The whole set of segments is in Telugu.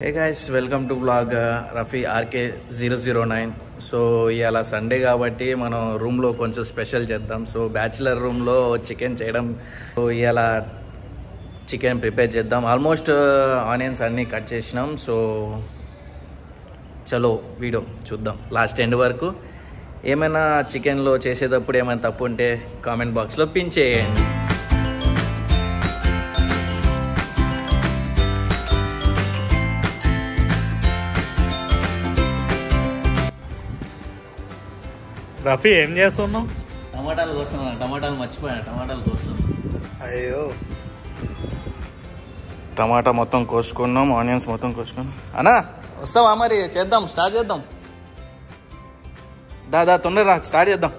Hey guys, welcome to vlog Rafi RK009. So ఇవాళ సండే కాబట్టి మనం రూమ్లో కొంచెం స్పెషల్ చేద్దాం. సో బ్యాచిలర్ రూమ్లో చికెన్ చేయడం. సో ఇవాళ చికెన్ ప్రిపేర్ చేద్దాం. ఆల్మోస్ట్ ఆనియన్స్ అన్నీ కట్ చేసినాం. సో చలో వీడియో చూద్దాం లాస్ట్ ఎండ్ వరకు. ఏమైనా చికెన్లో చేసేటప్పుడు ఏమైనా తప్పు ఉంటే కామెంట్ బాక్స్లో పిన్ చేయండి. రఫీ ఏం చేస్తున్నావు? టమాటాలు కోస్తున్నా. టమాటాలు మర్చిపోయాను. టమాటాలు కోస్తున్నాం. అయ్యో, టమాటా మొత్తం కోసుకున్నాం. ఆనియన్స్ మొత్తం కోసుకున్నాం. అన్నా వస్తావా? మరి చేద్దాం, స్టార్ట్ చేద్దాం. దాదా తొందరగా స్టార్ట్ చేద్దాం.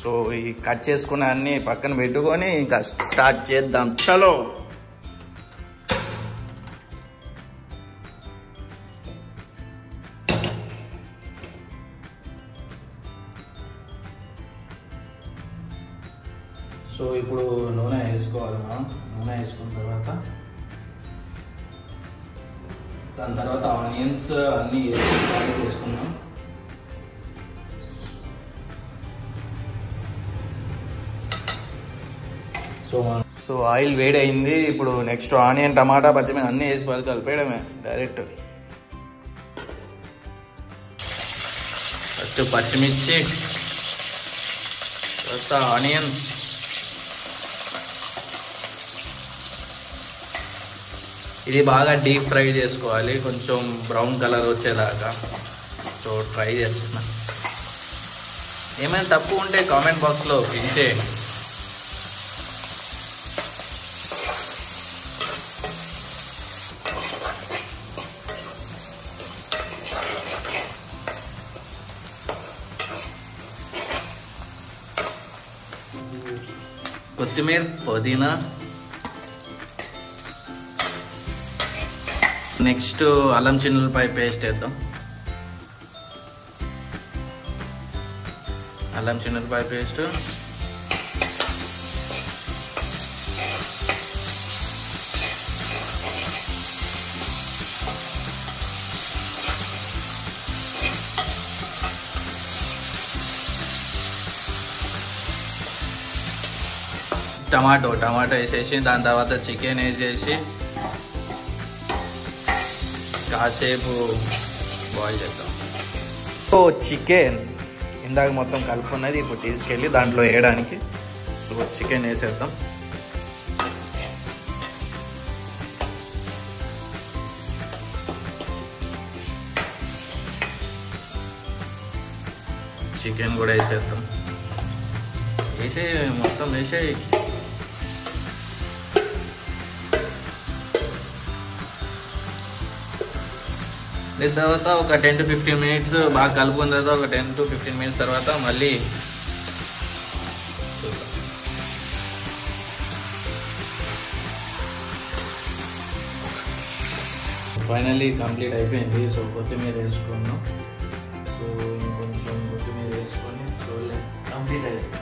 సో ఈ కట్ చేసుకున్న అన్ని పక్కన పెట్టుకొని ఇంకా స్టార్ట్ చేద్దాం. చలో. సో ఇప్పుడు నూనె వేసుకోవాలి మనం. నూనె వేసుకున్న తర్వాత దాని తర్వాత ఆనియన్స్ అన్నీ ఫ్రై చేసుకున్నాం. సో ఆయిల్ వేడి అయింది. ఇప్పుడు నెక్స్ట్ ఆనియన్, టమాటా, పచ్చిమిర్చి అన్నీ వేసి కలిపేయడమే డైరెక్ట్. ఫస్ట్ పచ్చిమిర్చి, తర్వాత ఆనియన్స్, ఇది బాగా డీప్ ఫ్రై చేసుకోవాలి, కొంచెం బ్రౌన్ కలర్ వచ్చేదాకా. సో ట్రై చేస్తున్నా. ఏమైనా తప్పు ఉంటే కామెంట్ బాక్స్లో పిన్ చేయండి. కొత్తిమీర, పుదీనా, నెక్స్ట్ అల్లం చిన్నులపై పేస్ట్ వేద్దాం. అల్లం చిన్నులపై పేస్ట్, టమాటో వేసేసి దాని తర్వాత చికెన్ వేసేసి కాసేపు బాయిల్ చేద్దాం. సో చికెన్ ఇందాక మొత్తం కలుపుకున్నది ఇప్పుడు తీసుకెళ్ళి దాంట్లో వేయడానికి. సో చికెన్ వేసేద్దాం. చికెన్ కూడా వేసేద్దాం. మొత్తం వేసేయి. దీని తర్వాత ఒక 10 to 15 minutes బాగా కలుపుకున్న తర్వాత ఒక 10 to 15 minutes తర్వాత మళ్ళీ చూద్దాం. ఫైనల్లీ కంప్లీట్ అయిపోయింది. సో కొత్తిమీర వేసుకున్నాం. సో ఇంకొంచెం కొత్తిమీర వేసుకొని సో లెట్స్ కంప్లీట్ అయిపోయింది.